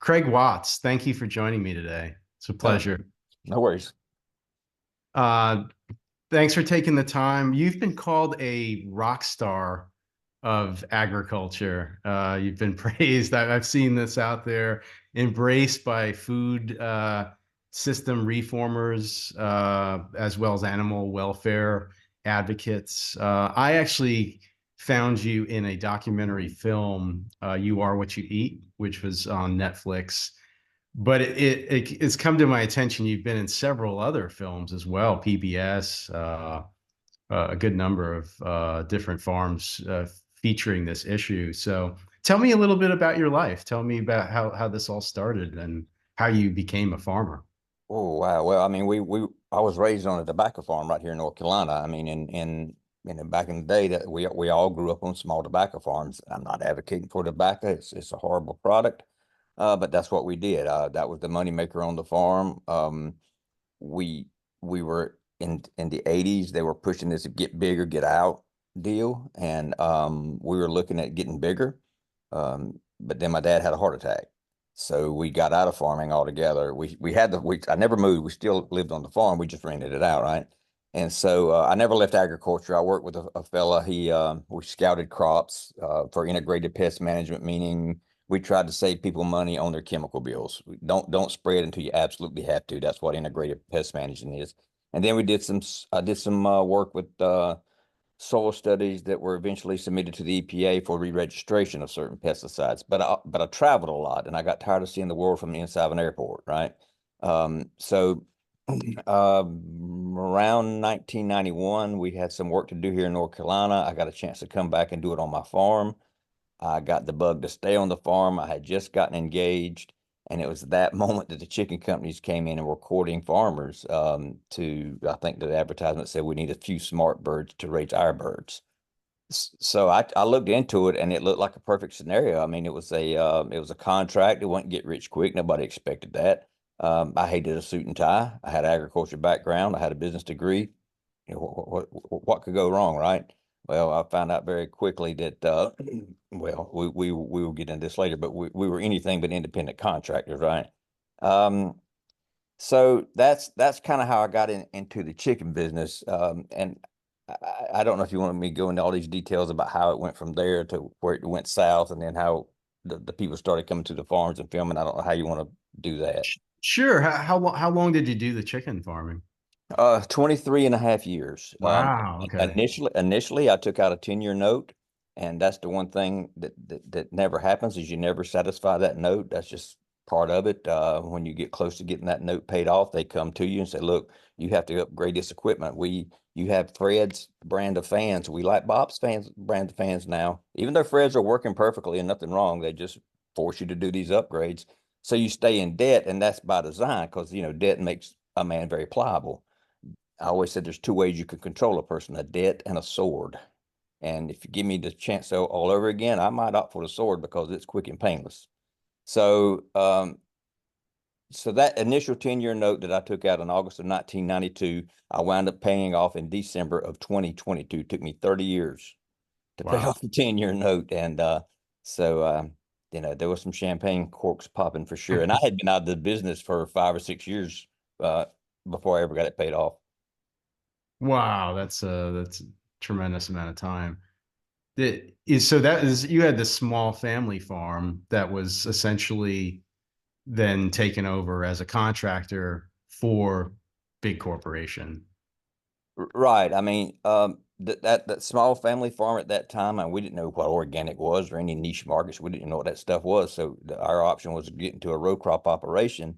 Craig Watts, thank you for joining me today. It's a Oh, pleasure. no worries. Uh, Thanks for taking the time. You've been called a rock star of agriculture. You've been praised. I've seen this out there, embraced by food system reformers as well as animal welfare advocates. I actually found you in a documentary film, You Are What You Eat, which was on Netflix. But it's come to my attention. You've been in several other films as well, PBS, a good number of different farms featuring this issue. So tell me a little bit about your life. Tell me about how this all started and how you became a farmer. Oh, wow. Well, I mean, I was raised on a tobacco farm right here in North Carolina. I mean, back in the day that we all grew up on small tobacco farms. I'm not advocating for tobacco. It's a horrible product. But that's what we did. That was the money maker on the farm. We we were in the 80s. They were pushing this get bigger, get out deal, and we were looking at getting bigger. But then my dad had a heart attack. So we got out of farming altogether. We had I never moved. We still lived on the farm. We just rented it out, right? And so I never left agriculture. I worked with a fella. We scouted crops for integrated pest management, meaning we tried to save people money on their chemical bills. Don't spray it until you absolutely have to. That's what integrated pest management is. And then I did some work with soil studies that were eventually submitted to the EPA for re-registration of certain pesticides. But I traveled a lot, and I got tired of seeing the world from the inside of an airport, right? So around 1991, we had some work to do here in North Carolina. I got a chance to come back and do it on my farm. I got the bug to stay on the farm. I had just gotten engaged, and it was that moment that the chicken companies came in and were courting farmers I think the advertisement said we need a few smart birds to raise our birds. So I looked into it, and it looked like a perfect scenario. I mean, it was a contract. It wouldn't get rich quick. Nobody expected that. I hated a suit and tie. I had an agriculture background. I had a business degree. You know, what could go wrong, right? Well, I found out very quickly that well, we will get into this later, but we were anything but independent contractors, right? Um, so that's kind of how I got into the chicken business. And I don't know if you want me to go into all these details about how it went from there to where it went south, and then how the people started coming to the farms and filming. I don't know how you want to do that. Sure. How long did you do the chicken farming? 23 and a half years. Wow. Okay. Initially, I took out a 10-year note, and that's the one thing that never happens is you never satisfy that note. That's just part of it. When you get close to getting that note paid off, they come to you and say, "Look, you have to upgrade this equipment. You have Fred's brand of fans. We like Bob's fans brand of fans now. Even though Fred's are working perfectly and nothing wrong, they just force you to do these upgrades. So you stay in debt, and that's by design because debt makes a man very pliable. I always said there's two ways you can control a person, a debt and a sword. And if you give me the chance to all over again, I might opt for the sword because it's quick and painless. So, so that initial 10-year note that I took out in August of 1992, I wound up paying off in December of 2022. It took me 30 years to pay Wow. off the 10-year note. And so, there was some champagne corks popping for sure. And I had been out of the business for 5 or 6 years uh, before I ever got it paid off. Wow. That's a tremendous amount of time. So that is you had this small family farm that was essentially then taken over as a contractor for big corporation. Right. I mean, that small family farm at that time, and we didn't know what organic was or any niche markets. We didn't know what that stuff was. So our option was to get into a row crop operation.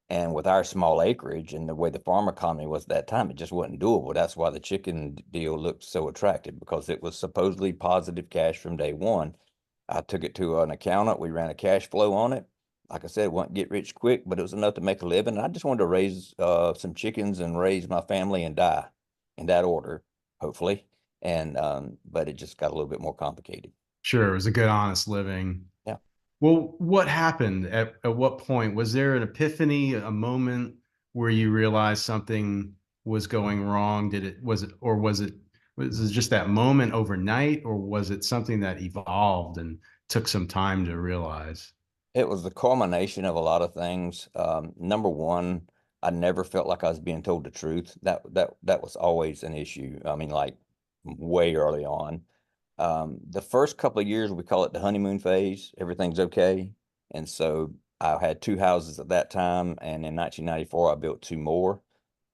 And with our small acreage and the way the farm economy was at that time, it just wasn't doable. That's why the chicken deal looked so attractive because it was supposedly positive cash from day one. I took it to an accountant. We ran a cash flow on it. Like I said, it wouldn't get rich quick, but it was enough to make a living. And I just wanted to raise some chickens and raise my family and die in that order, hopefully. And but it just got a little bit more complicated. Sure, it was a good, honest living. Yeah. Well, what happened at what point? Was there an epiphany, a moment where you realized something was going wrong? Was it just that moment overnight, or was it something that evolved and took some time to realize? It was the culmination of a lot of things. Number one, I never felt like I was being told the truth. That was always an issue. I mean, like way early on. The first couple of years, we call it the honeymoon phase. Everything's okay. And so I had two houses at that time. And in 1994, I built two more.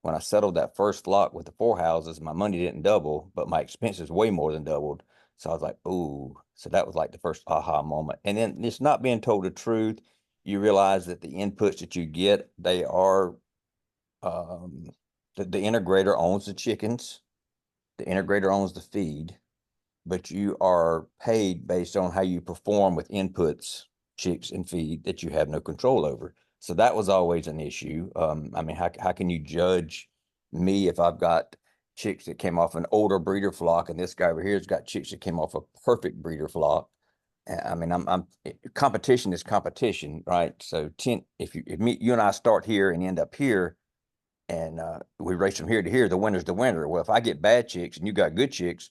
When I settled that first flock with the four houses, my money didn't double, but my expenses way more than doubled. So I was like, ooh. So that was like the first aha moment. And then it's not being told the truth. You realize that the inputs that you get, they are um, the integrator owns the chickens, the integrator owns the feed, but you are paid based on how you perform with inputs, chicks and feed that you have no control over. So that was always an issue. I mean, how can you judge me if I've got chicks that came off an older breeder flock and this guy over here has got chicks that came off a perfect breeder flock? I mean, competition is competition, right? So if you and I start here and end up here, and we race from here to here, the winner's the winner. Well, if I get bad chicks and you got good chicks,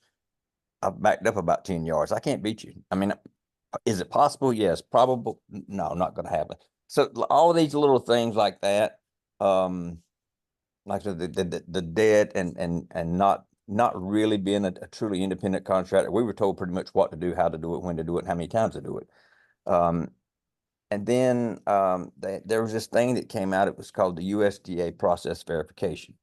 I've backed up about 10 yards. I can't beat you. I mean, is it possible? Yes. Probable. No, not going to happen. So all of these little things like that, um, like the debt and not really being a truly independent contractor. We were told pretty much what to do, how to do it, when to do it, and how many times to do it. Um, and then there was this thing that came out. It was called the USDA process verification.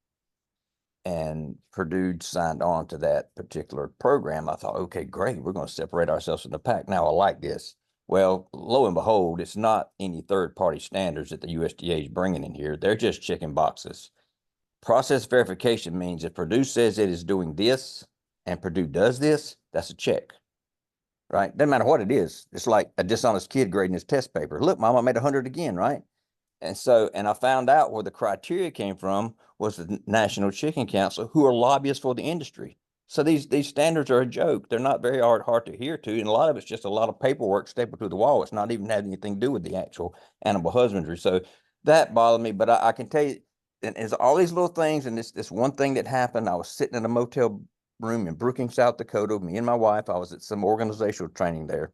And Purdue signed on to that particular program. I thought, okay, great, we're going to separate ourselves from the pack. Now I like this. Well, lo and behold, it's not any third-party standards that the USDA is bringing in here. They're just checking boxes. Process verification means if Purdue says it is doing this and Purdue does this, that's a check, right? Doesn't matter what it is. It's like a dishonest kid grading his test paper. Look, Mom, I made 100 again, right? And I found out where the criteria came from was the National Chicken Council, who are lobbyists for the industry. So these standards are a joke. They're not very hard to adhere to, and a lot of it's just a lot of paperwork stapled to the wall. It's not even having anything to do with the actual animal husbandry. So that bothered me. But I can tell you, and it's all these little things. And this one thing that happened, I was sitting in a motel room in Brookings, South Dakota. Me and my wife. I was at some organizational training there,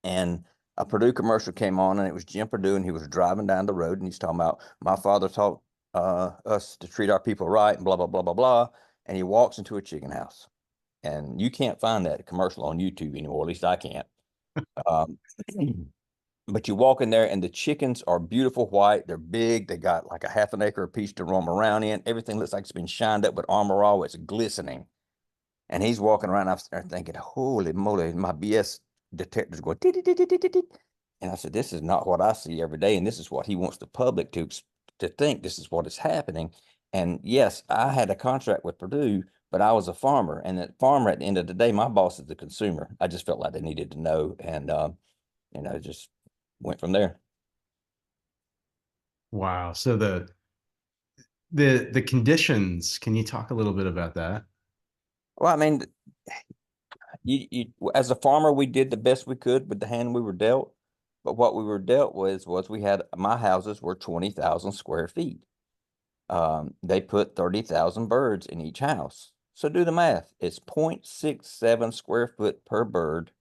and a Purdue commercial came on, and it was Jim Purdue, and he was driving down the road, and he's talking about my father taught us to treat our people right, and blah blah blah blah blah. And he walks into a chicken house, and you can't find that commercial on YouTube anymore. At least I can't. Um, but you walk in there, and the chickens are beautiful white. They're big. They got like a half an acre apiece to roam around in. Everything looks like it's been shined up with Armor All. It's glistening. And he's walking around. I'm there thinking, holy moly, my BS detector's going, and I said, this is not what I see every day. And this is what he wants the public to think this is what is happening. And yes, I had a contract with Purdue, but I was a farmer. And the farmer, at the end of the day, my boss is the consumer. I just felt like they needed to know. And, just went from there. Wow. So the conditions, can you talk a little bit about that? Well, I mean, as a farmer, we did the best we could with the hand we were dealt. But what we were dealt with was we had my houses were 20,000 square feet. They put 30,000 birds in each house. So do the math. It's 0.67 square foot per bird.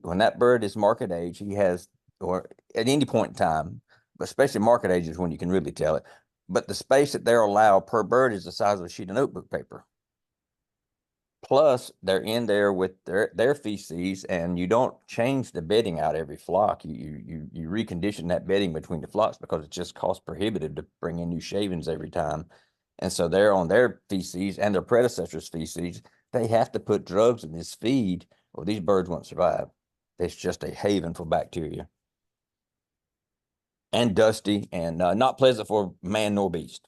When that bird is market age, he has, or at any point in time, but especially market age is when you can really tell it. But the space that they're allowed per bird is the size of a sheet of notebook paper. Plus, they're in there with their feces, and you don't change the bedding out every flock. You recondition that bedding between the flocks because it's just cost prohibitive to bring in new shavings every time. And so they're on their feces and their predecessors' feces. They have to put drugs in this feed, or these birds won't survive. It's just a haven for bacteria. And dusty and not pleasant for man nor beast.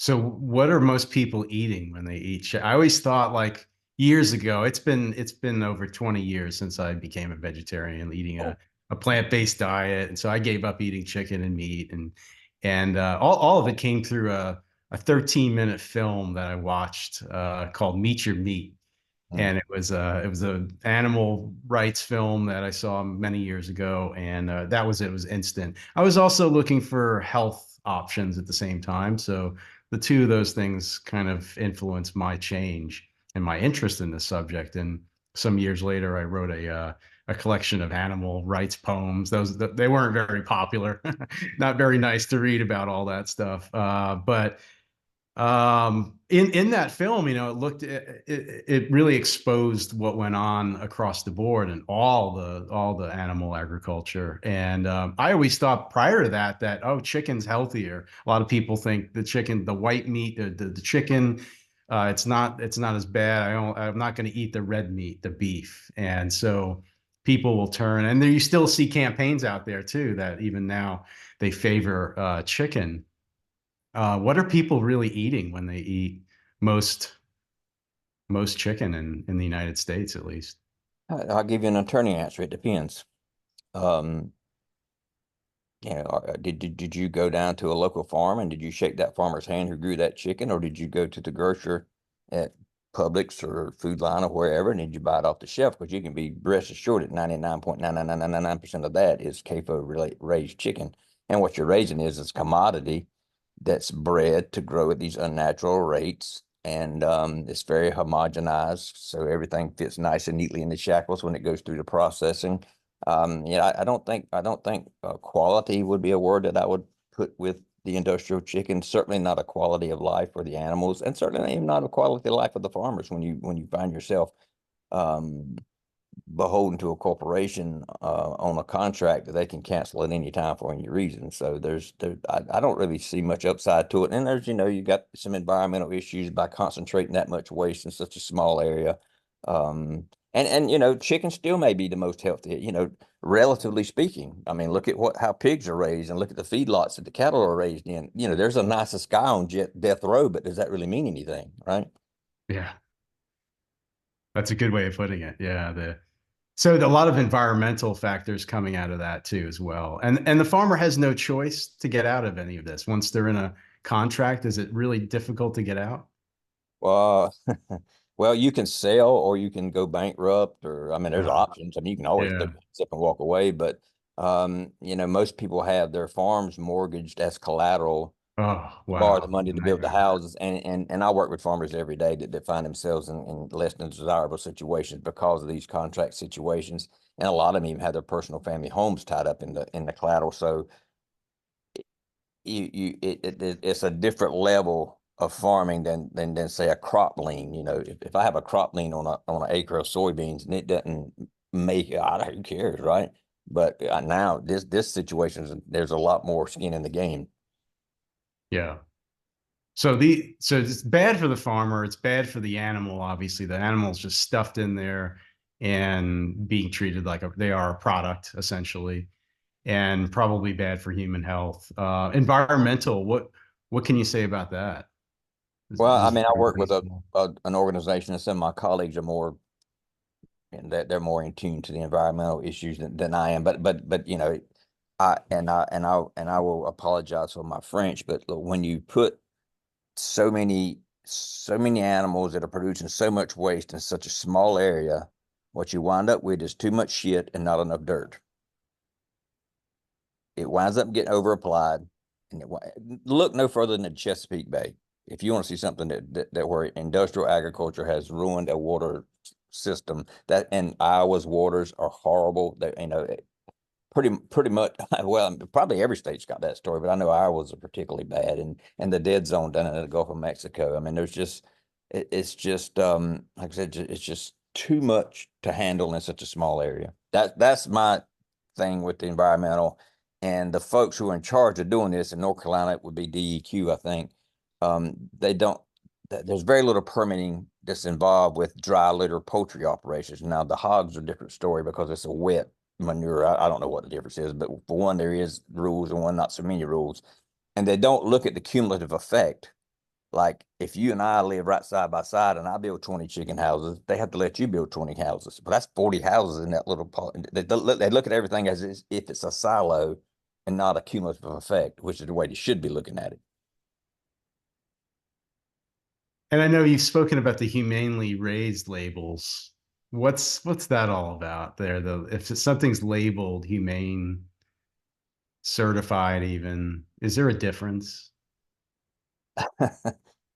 So what are most people eating when they eat? I always thought like years ago, it's been over 20 years since I became a vegetarian, eating Oh, a plant-based diet. And so I gave up eating chicken and meat, and all of it came through a 13-minute film that I watched called Meet Your Meat. mm. And it was a animal rights film that I saw many years ago, and that was it. It was instant. I was also looking for health options at the same time, so the two of those things kind of influenced my change and my interest in this subject. And some years later, I wrote a collection of animal rights poems. They weren't very popular, not very nice to read about all that stuff. But in that film, it really exposed what went on across the board and all the animal agriculture. And I always thought prior to that, oh, chicken's healthier. A lot of people think the white meat, the chicken, it's not as bad. I'm not going to eat the red meat, the beef. And so people will turn, and there you still see campaigns out there too that even now they favor chicken. What are people really eating when they eat most most chicken in the United States, at least? I'll give you an attorney answer. It depends. Um, did you go down to a local farm and did you shake that farmer's hand who grew that chicken, or did you go to the grocer at Publix or Food Line or wherever and did you buy it off the shelf? Because you can be rest assured that 99.99999% of that is CAFO raised chicken. And what you're raising is a commodity that's bred to grow at these unnatural rates. And it's very homogenized, so everything fits nice and neatly in the shackles when it goes through the processing. I don't think quality would be a word that I would put with the industrial chicken. Certainly not a quality of life for the animals, and certainly even not a quality of life for the farmers when you find yourself um, beholden to a corporation on a contract that they can cancel at any time for any reason. So I don't really see much upside to it. And there's, you got some environmental issues by concentrating that much waste in such a small area. And chicken still may be the most healthy, relatively speaking. I mean, look at how pigs are raised and look at the feedlots that the cattle are raised in. There's a nicer sky on death row, but does that really mean anything, right? Yeah, that's a good way of putting it. Yeah, a lot of environmental factors coming out of that too as well. And the farmer has no choice to get out of any of this. Once they're in a contract, is it really difficult to get out? Well, well, you can sell or you can go bankrupt, or I mean, there's Uh, options. I mean, you can always yeah. zip and walk away, but most people have their farms mortgaged as collateral Oh, to borrow the wow. money to build the Nightmare. houses. And I work with farmers every day that find themselves in less than desirable situations because of these contract situations. And a lot of them even have their personal family homes tied up in the collateral. So it's a different level of farming than say a crop lien. If I have a crop lien on an acre of soybeans and it doesn't make it, who cares, right? But now this situation there's a lot more skin in the game. Yeah. So it's bad for the farmer, it's bad for the animal, obviously. The animal's just stuffed in there and being treated like they are a product, essentially, and probably bad for human health. Environmental, what can you say about that? Well, I This is mean, I very work with reasonable. an organization, and some of my colleagues are more, and they're more in tune to the environmental issues than I am. But I will apologize for my French, but look, when you put so many animals that are producing so much waste in such a small area, what you wind up with is too much shit and not enough dirt. It winds up getting over applied, and look no further than the Chesapeake Bay. If you want to see something that where industrial agriculture has ruined a water system, that and Iowa's waters are horrible. Pretty much. Well, probably every state's got that story, but I know Iowa's are particularly bad, and the dead zone down in the Gulf of Mexico. I mean, it's just like I said, it's just too much to handle in such a small area. That's my thing with the environmental, and the folks who are in charge of doing this in North Carolina, it would be DEQ, I think. They don't. There's very little permitting that's involved with dry litter poultry operations. Now the hogs are a different story because it's a wet manure. I don't know what the difference is, but for one, there is rules and one, not so many rules. And they don't look at the cumulative effect. Like if you and I live right side by side and I build 20 chicken houses, they have to let you build 20 houses. But that's 40 houses in that little part. They look at everything as if it's a silo and not a cumulative effect, which is the way they should be looking at it. And I know you've spoken about the humanely raised labels. What's that all about there? If something's labeled humane, certified even, is there a difference? Do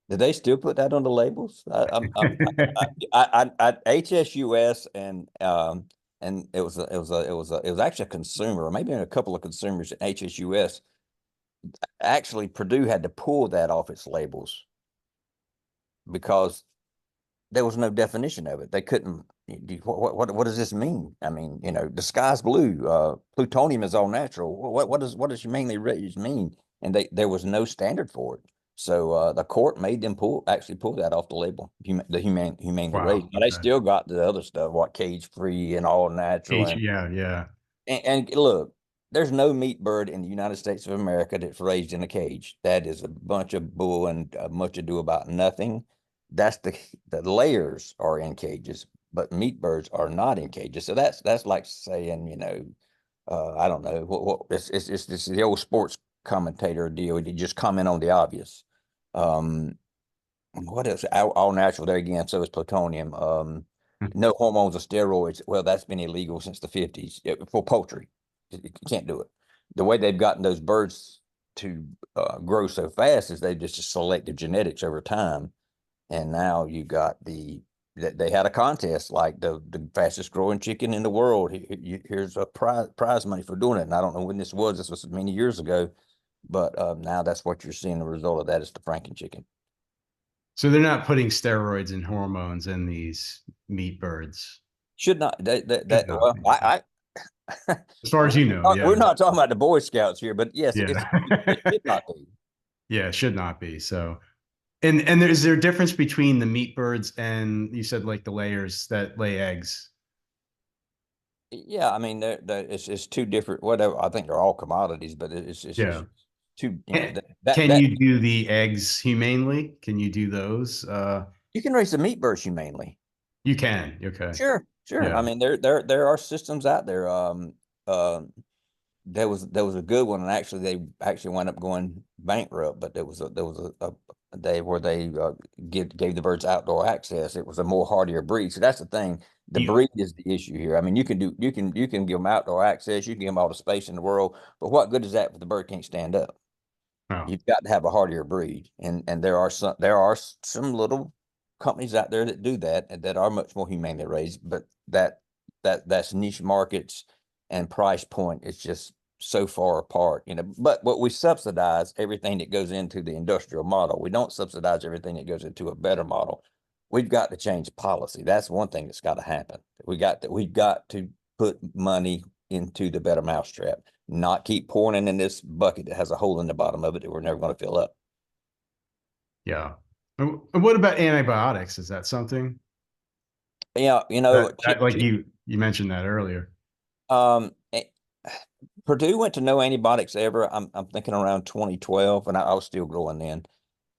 they still put that on the labels? HSUS and it was actually a consumer, or maybe a couple of consumers at HSUS. Actually, Purdue had to pull that off its labels because there was no definition of it. They couldn't. What does this mean? I mean, the sky's blue. Plutonium is all natural. What does humanely raised mean? And there was no standard for it. So the court made them actually pull that off the label. The humanely raised. Wow. Now they Okay. still got the other stuff, what cage free and all natural. Yeah, yeah. And look, there's no meat bird in the United States of America that's raised in a cage. That is a bunch of bull and much ado about nothing. That's the layers are in cages, but meat birds are not in cages. So that's like saying, I don't know it's the old sports commentator deal. You just comment on the obvious. What else? All natural there again. So is plutonium. No hormones or steroids. Well, that's been illegal since the 50s for poultry. You can't do it. The way they've gotten those birds to grow so fast is they just selected genetics over time. And now you got they had a contest like the fastest growing chicken in the world. Here's a prize money for doing it. And I don't know when this was. This was many years ago, but now that's what you're seeing. The result of that is the Franken chicken. So they're not putting steroids and hormones in these meat birds. Should not Should that not well be. I As far as you know, we're yeah. not talking about the Boy Scouts here, but yes, Yeah. it should not be. Yeah, it should not be. So, and is there a difference between the meat birds and you said like the layers that lay eggs? Yeah, I mean it's two different whatever. I think they're all commodities, but it's Yeah. just two. Can That can that you do the eggs humanely? Can you do those? you can raise the meat birds humanely. You can. Okay. Sure, sure. I Yeah. mean there are systems out there. There was a good one, and actually they actually wound up going bankrupt. But there was a day where they gave the birds outdoor access. It was a more hardier breed. So that's the thing. The You, breed is the issue here. I mean, you can give them outdoor access. You can give them all the space in the world. But what good is that if the bird can't stand up? oh, You've got to have a hardier breed, and there are some little companies out there that do that and that are much more humanely raised, but that's niche markets and price point is just so far apart, But what we subsidize everything that goes into the industrial model. We don't subsidize everything that goes into a better model. We've got to change policy. That's one thing that's got to happen. We've got to put money into the better mousetrap, not keep pouring in this bucket that has a hole in the bottom of it that we're never going to fill up. yeah. And what about antibiotics? Is that something Yeah, that like you mentioned that earlier? um, eh, Purdue went to no antibiotics ever. I'm thinking around 2012, and I was still growing then.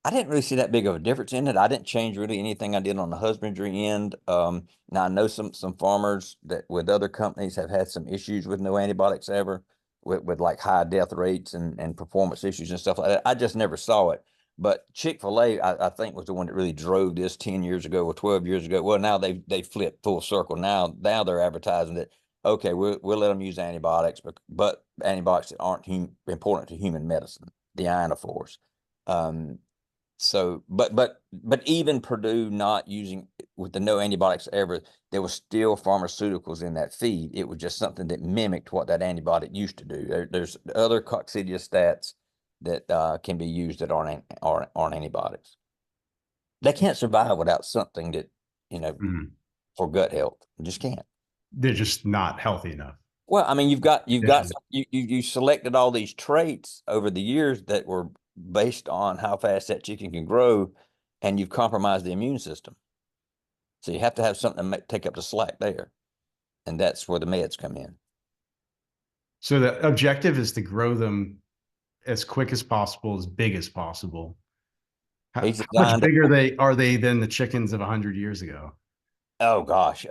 I didn't really see that big of a difference in it. I didn't change really anything I did on the husbandry end. Now I know some farmers that with other companies have had some issues with no antibiotics ever, with like high death rates and performance issues and stuff like that. I just never saw it. But Chick-fil-A, I think, was the one that really drove this 10 years ago or 12 years ago. Well, now they flipped full circle. Now they're advertising that okay, we'll let them use antibiotics, but antibiotics that aren't important to human medicine, the ionophores. Um, but even Purdue not using with the no antibiotics ever, there was still pharmaceuticals in that feed. It was just something that mimicked what that antibiotic used to do. There's other coccidiostats that can be used that aren't antibiotics. They can't survive without something that you know Mhm. for gut health. They just can't. They're just not healthy enough. Well, I mean, you've got Addition. you selected all these traits over the years that were based on how fast that chicken can grow, and you've compromised the immune system. So you have to have something to take up the slack there, and that's where the meds come in. So the objective is to grow them as quick as possible, as big as possible. He's How much designed to. bigger they are they than the chickens of 100 years ago? Oh gosh,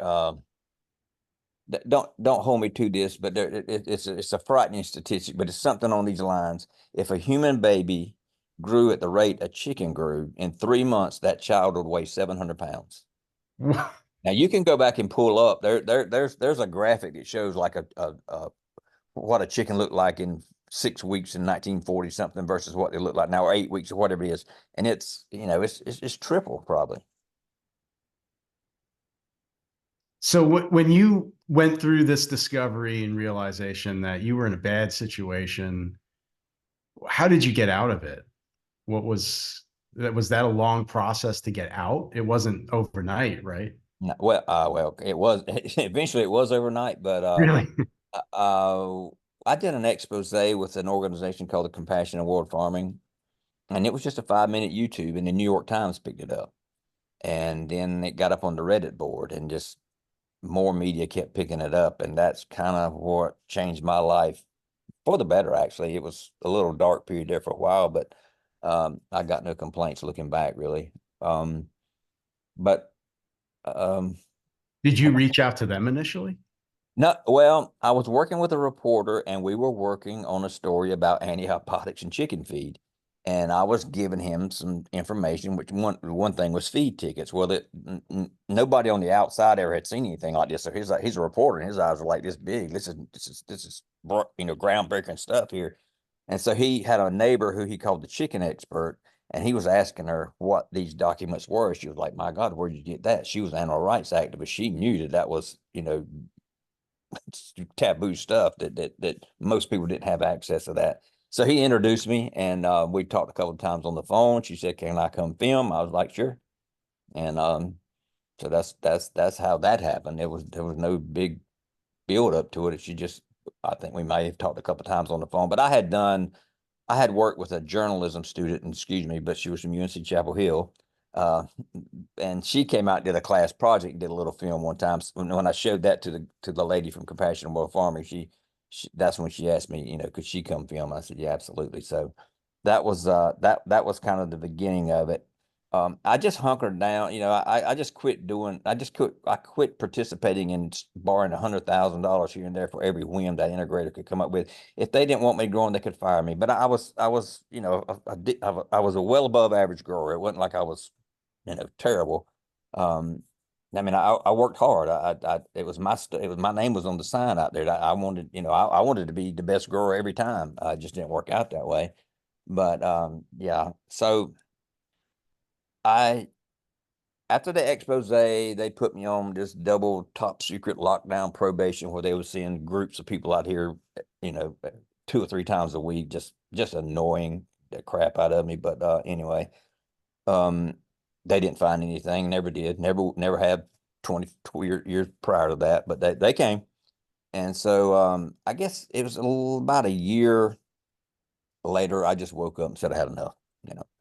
don't hold me to this, but it's a frightening statistic, but it's something on these lines. If a human baby grew at the rate a chicken grew in 3 months, that child would weigh 700 pounds. Now you can go back and pull up there's a graphic that shows like a what a chicken looked like in 6 weeks in 1940 something versus what they look like now or 8 weeks or whatever it is, and it's triple probably. So when you went through this discovery and realization that you were in a bad situation, how did you get out of it? What was that a long process to get out? It wasn't overnight, right? No, well, it was eventually it was overnight, but Really? uh, I did an expose with an organization called the Compassion in World Farming, and it was just a 5 minute YouTube, and the New York Times picked it up, and then it got up on the Reddit board, and just more media kept picking it up, and that's kind of what changed my life for the better. Actually, it was a little dark period there for a while, but I got no complaints looking back, really. Um, but um, Did you reach out to them initially? No, well, I was working with a reporter and we were working on a story about antibiotics and chicken feed. And I was giving him some information, which one thing was feed tickets. Well, nobody on the outside ever had seen anything like this. So he's a reporter, and his eyes were like this big. This is groundbreaking stuff here. And so he had a neighbor who he called the chicken expert, and he was asking her what these documents were. She was like, "My God, where'd you get that?" She was an animal rights activist. She knew that was, taboo stuff that most people didn't have access to that. So he introduced me, and we talked a couple of times on the phone. She said, "Can I come film?" I was like, "Sure." And so that's how that happened. There was no big build up to it. She just, I think we may have talked a couple of times on the phone, but I had worked with a journalism student, and excuse me, but she was from UNC Chapel Hill. Uh, and she came out and did a class project, did a little film one time. When I showed that to the lady from Compassion World Farming, she that's when she asked me, could she come film? I said, yeah, absolutely. So that was kind of the beginning of it. I just hunkered down. I just quit doing. I quit participating in borrowing $100,000 here and there for every whim that integrator could come up with. If they didn't want me growing, they could fire me. But I was, I was a well above average grower. It wasn't like I was, terrible. Um, I mean, I worked hard. It was it was my name was on the sign out there. I wanted, I wanted to be the best grower every time. I just didn't work out that way. But yeah. So I after the expose, they put me on this double top secret lockdown probation where they were seeing groups of people out here, you know, 2 or 3 times a week, just annoying the crap out of me. But anyway, um, they didn't find anything, never did, never have 20 years prior to that, but they came. And so I guess it was about a year later, I just woke up and said I had enough.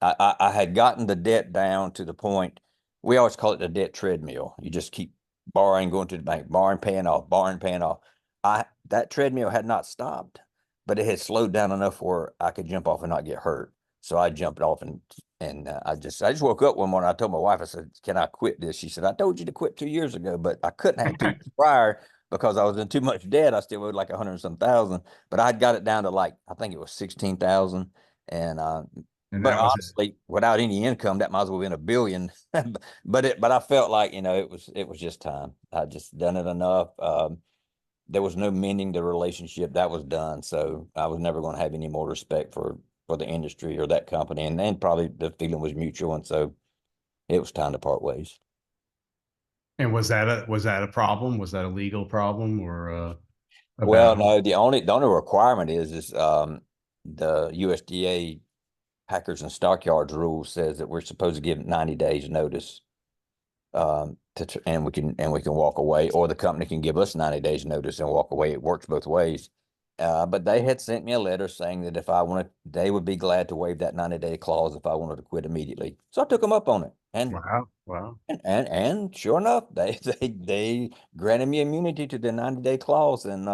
I had gotten the debt down to the point, we always call it the debt treadmill. You just keep borrowing, going to the bank, borrowing, paying off, borrowing, paying off. That treadmill had not stopped, but it had slowed down enough where I could jump off and not get hurt. So I jumped off, and I just woke up one morning. I told my wife, I said, "Can I quit this?" She said, "I told you to quit 2 years ago, but I couldn't have 2 years prior because I was in too much debt. I still owed like 100 and some thousand, but I'd got it down to like, I think it was 16,000. And And but that was it. honestly, without any income, that might as well be in a billion. But I felt like, it was just time. I just done it enough. There was no mending the relationship. That was done. So I was never going to have any more respect for the industry or that company. And then probably the feeling was mutual. And so it was time to part ways. And was that a problem? Was that a legal problem or a Well, battle? no, the only requirement is the USDA Packers and Stockyards rule says that we're supposed to give 90 days notice, and we can walk away, or the company can give us 90 days notice and walk away. It works both ways. But they had sent me a letter saying that if I wanted, they would be glad to waive that 90-day clause if I wanted to quit immediately. So I took them up on it, and Wow, wow. sure enough, they granted me immunity to the 90-day clause, and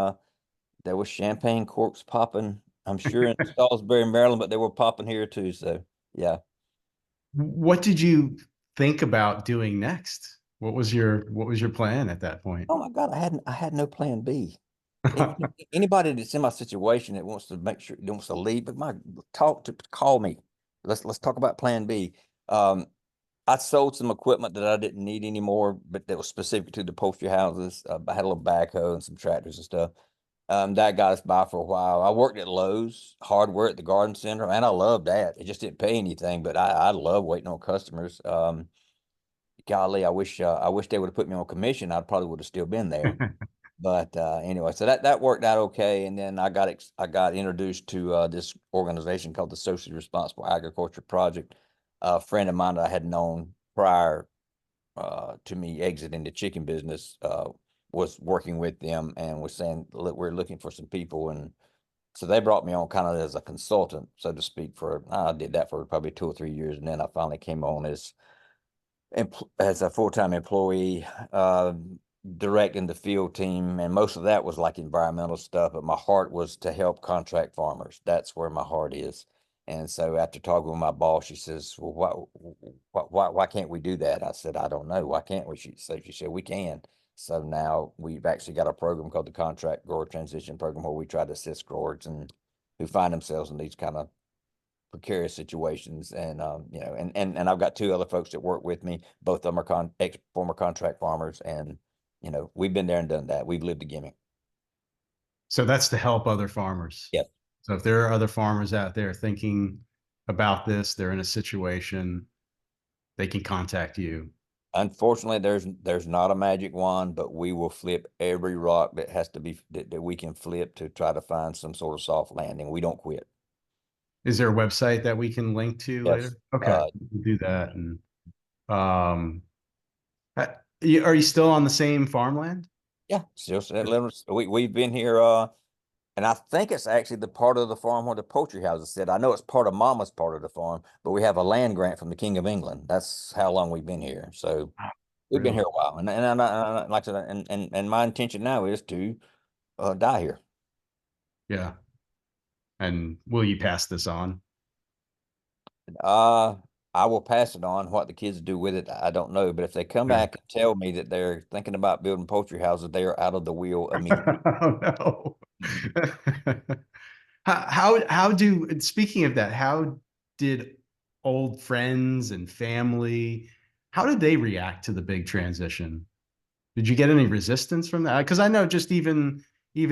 there was champagne corks popping, I'm sure in Salisbury, Maryland, but they were popping here too. So yeah. What did you think about doing next? What was your plan at that point? Oh my God, I had no plan B. Anybody that's in my situation that wants to make sure that wants to leave, but call me. Let's talk about plan B. Um, I sold some equipment that I didn't need anymore, but that was specific to the upholstery houses. I had a little backhoe and some tractors and stuff. That got us by for a while. I worked at Lowe's hardware at the garden center, and I loved that. It just didn't pay anything, but I love waiting on customers. golly, I wish they would have put me on commission. I probably would have still been there. But anyway, so that worked out okay. And then I got introduced to this organization called the Socially Responsible Agriculture Project. A friend of mine that I had known prior to me exiting the chicken business was working with them and was saying, look, we're looking for some people. And so they brought me on kind of as a consultant, so to speak, for I did that for probably 2 or 3 years. And then I finally came on as a full-time employee, directing the field team. And most of that was like environmental stuff, but my heart was to help contract farmers. That's where my heart is. And so after talking with my boss, she says, well, why can't we do that? I said, I don't know. Why can't we? She said, we can. So now we've actually got a program called the Contract Grower Transition Program, where we try to assist growers and who find themselves in these kind of precarious situations. And you know, and I've got two other folks that work with me. Both of them are former contract farmers, and you know, we've been there and done that. We've lived the gimmick. So that's to help other farmers. Yep. So if there are other farmers out there thinking about this, they're in a situation, they can contact you. Unfortunately, there's not a magic wand, but we will flip every rock that has to be that we can flip to try to find some sort of soft landing. We don't quit. Is there a website that we can link to Yes. later? Okay, we'll do that. And um, are you still on the same farmland? Yeah, still we've been here and I think it's actually the part of the farm where the poultry houses sit. I know it's part of Mama's part of the farm, but we have a land grant from the King of England. That's how long we've been here. So we've been Really? here a while. Like I said, and my intention now is to die here. Yeah. And will you pass this on? Uh, I will pass it on. What the kids do with it, I don't know. But if they come Yeah. back and tell me that they're thinking about building poultry houses, they are out of the wheel immediately. Oh no. How do, speaking of that, how did old friends and family, how did they react to the big transition? Did you get any resistance from that? Because I know just even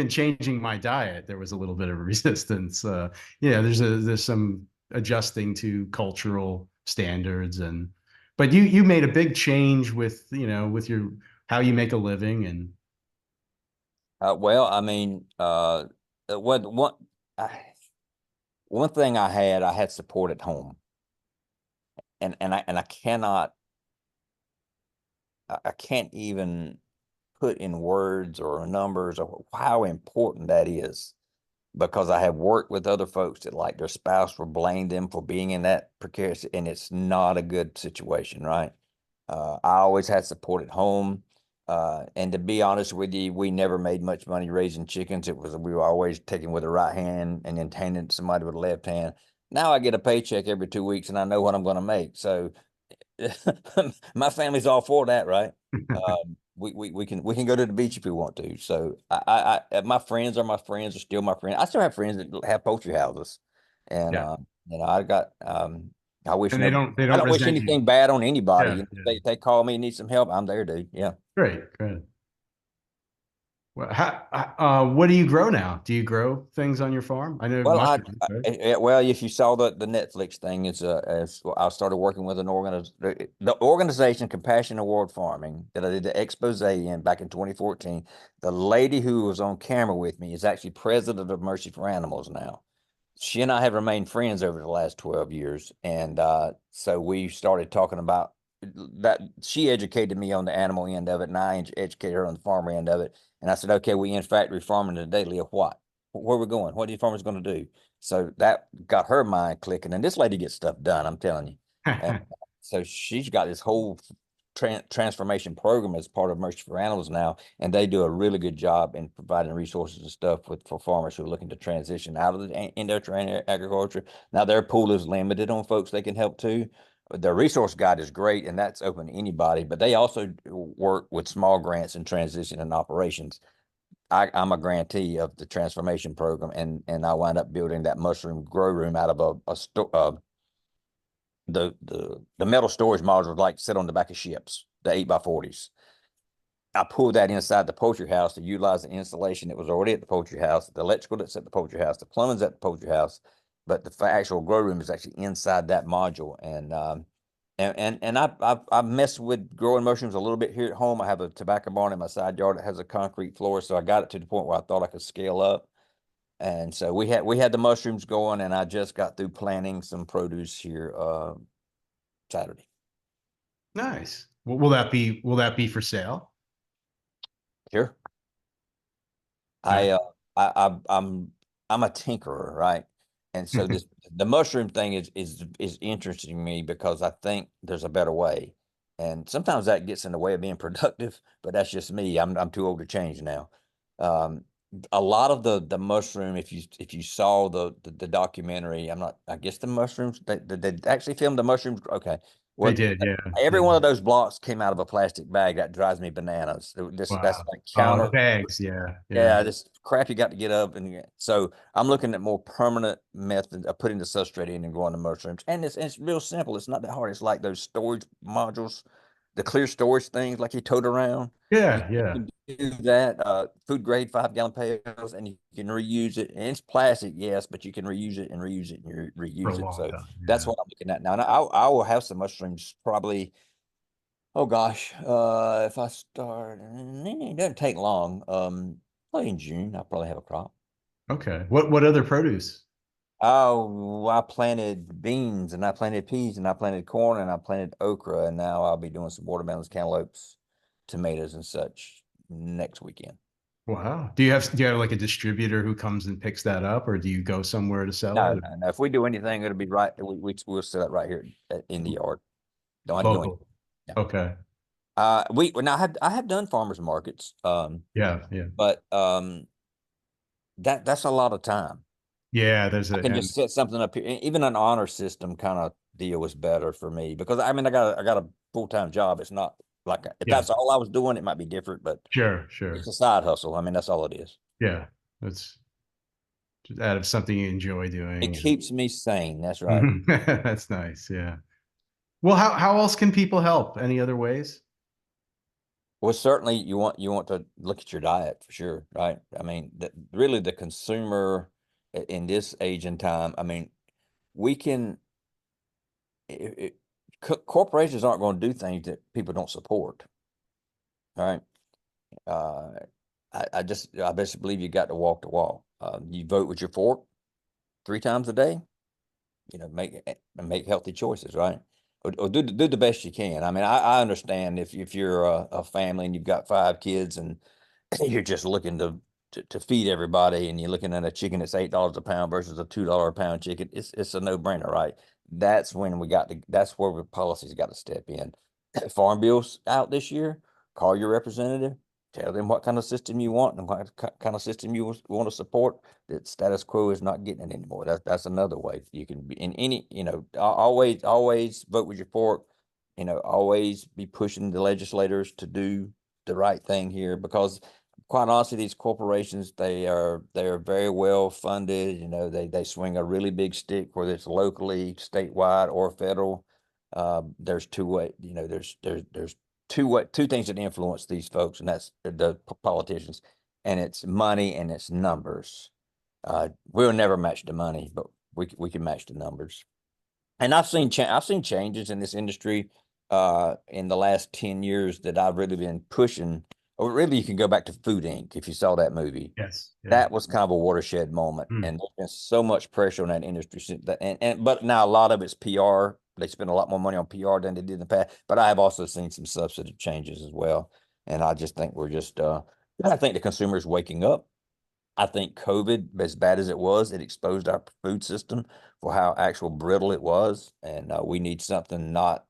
changing my diet, there was a little bit of resistance. Yeah, there's some adjusting to cultural standards, and but you made a big change with, with your how you make a living. And Well, I mean, what one I, one thing I had support at home, and I cannot, I can't even put in words or numbers of how important that is, because I have worked with other folks that like their spouse will blame them for being in that precarious, and it's not a good situation, right? I always had support at home. And to be honest with you, we never made much money raising chickens. We were always taking with the right hand and then handing it to somebody with the left hand. Now I get a paycheck every 2 weeks and I know what I'm going to make. So my family's all for that, right? We can go to the beach if we want to. So my friends are my friends, are still my friends. I still have friends that have poultry houses, and yeah, you know, I got I wish and no, they I don't don't wish resent you. anything bad on anybody. Yeah, You know, if yeah. they call me and need some help, I'm there, dude. Yeah. Great, great. Well, what do you grow now? Do you grow things on your farm? I know Well, mushrooms, right? well, if you saw the Netflix thing, as I started working with the organization Compassion Award Farming that I did the expose in back in 2014. The lady who was on camera with me is actually president of Mercy for Animals now. She and I have remained friends over the last 12 years, and so we started talking about that. She educated me on the animal end of it, and I educated her on the farmer end of it. And I said, okay, we in factory farming today, Leah, what? Where we going? What are you farmers going to do? So that got her mind clicking. And this lady gets stuff done, I'm telling you. And so she's got this whole transformation program as part of Mercy for Animals now, and they do a really good job in providing resources and stuff for farmers who are looking to transition out of the industrial agriculture. Now their pool is limited on folks they can help too. The resource guide is great, and that's open to anybody. But they also work with small grants in transition and operations. I'm a grantee of the transformation program, and I wound up building that mushroom grow room out of the metal storage modules like sit on the back of ships, the 8x40s. I pulled that inside the poultry house to utilize the installation that was already at the poultry house, the electrical that's at the poultry house, the plumbing's at the poultry house, but the actual grow room is actually inside that module. And I mess with growing mushrooms a little bit here at home. I have a tobacco barn in my side yard that has a concrete floor, so I got it to the point where I thought I could scale up. And so we had the mushrooms going, and I just got through planting some produce here Saturday. Nice. Will that be for sale? Sure. Nice. I I'm a tinkerer, right? And so the mushroom thing is interesting to me because I think there's a better way. And sometimes that gets in the way of being productive, but that's just me. I'm too old to change now. Um, a lot of the mushroom, if you saw the documentary, I guess the mushrooms they actually filmed the mushrooms. Okay. They Well, did, yeah. every Yeah. one of those blocks came out of a plastic bag. That drives me bananas. That's Wow. like Oh, the counter. bags. Yeah. Yeah. Yeah, this crap you got to get up so I'm looking at more permanent method of putting the substrate in and growing the mushrooms. And it's real simple. It's not that hard. It's like those storage modules, the clear storage things like you tote around. You Yeah. Yeah. can do that, food grade 5 gallon pails, and you can reuse it. And it's plastic, yes, but you can reuse it and reuse it and For a reuse it. long So time. that's Yeah. what I'm looking at now. And I will have some mushrooms probably. Oh gosh, if I start, it doesn't take long. Probably in June, I'll probably have a crop. Okay. What other produce? Oh, I planted beans and I planted peas and I planted corn and I planted okra, and now I'll be doing some watermelons, cantaloupes, tomatoes and such next weekend. Wow. Do you have like a distributor who comes and picks that up, or do you go somewhere to sell No, it? no, no. If we do anything, it'll be right. We'll sell it right here in the yard. Don't have to do anything. Local. Yeah. Okay. Now I have done farmers markets. Yeah. Yeah. But that's a lot of time. Yeah. There's I a can and just set something up here. Even an honor system kind of deal was better for me because I mean I got a full-time job. It's not like if yeah. that's all I was doing, it might be different, but Sure. it's Sure. a side hustle. I mean, that's all it is. Yeah. That's just out of something you enjoy It doing. keeps me sane. That's right. And that's nice. Yeah. Well, how else can people help? Any other ways? Well, certainly you want to look at your diet for sure, right? I mean, really the consumer in this age and time. I mean, we can. Corporations aren't going to do things that people don't support, right? Uh, I basically believe you got to walk the walk. You vote with your fork 3 times a day. Make healthy choices, right? Or do the best you can. I mean, I understand if you're a family and you've got 5 kids and you're just looking to feed everybody, and you're looking at a chicken that's $8 a pound versus a $2 a pound chicken. It's a no brainer, right? That's where the policy's got to step in. Farm bills out this year. Call your representative. Tell them what kind of system you want and what kind of system you want to support. That status quo is not getting it anymore. That's another way you can be in any. Always vote with your fork. Always be pushing the legislators to do the right thing here, because quite honestly, these corporations, they are very well funded. They swing a really big stick, whether it's locally, statewide, or federal. There's two way. There's two things that influence these folks, and that's the politicians, and it's money and it's numbers. We'll never match the money, but we can match the numbers. And I've seen changes in this industry in the last 10 years that I've really been pushing. Or really, you can go back to Food Inc. If you saw that movie. Yes. Yeah. That was kind of a watershed moment, Hmm. and there's been so much pressure on that industry since that. But now a lot of it's PR. They spend a lot more money on PR than they did in the past. But I have also seen some substantive changes as well, and I just think I think the consumer is waking up. I think COVID, as bad as it was, it exposed our food system for how actual brittle it was, and we need something not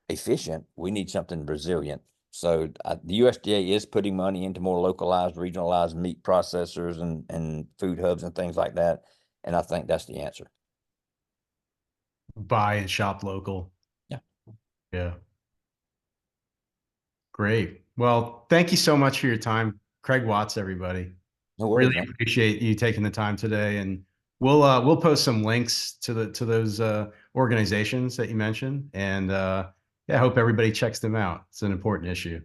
efficient. We need something resilient. So the USDA is putting money into more localized, regionalized meat processors and food hubs and things like that, and I think that's the answer. Buy and shop local. Yeah, Yeah. Great. Well, thank you so much for your time, Craig Watts, everybody. no Really worries, man. appreciate you taking the time today, and we'll post some links to those organizations that you mentioned, and yeah, I hope everybody checks them out. It's an important issue.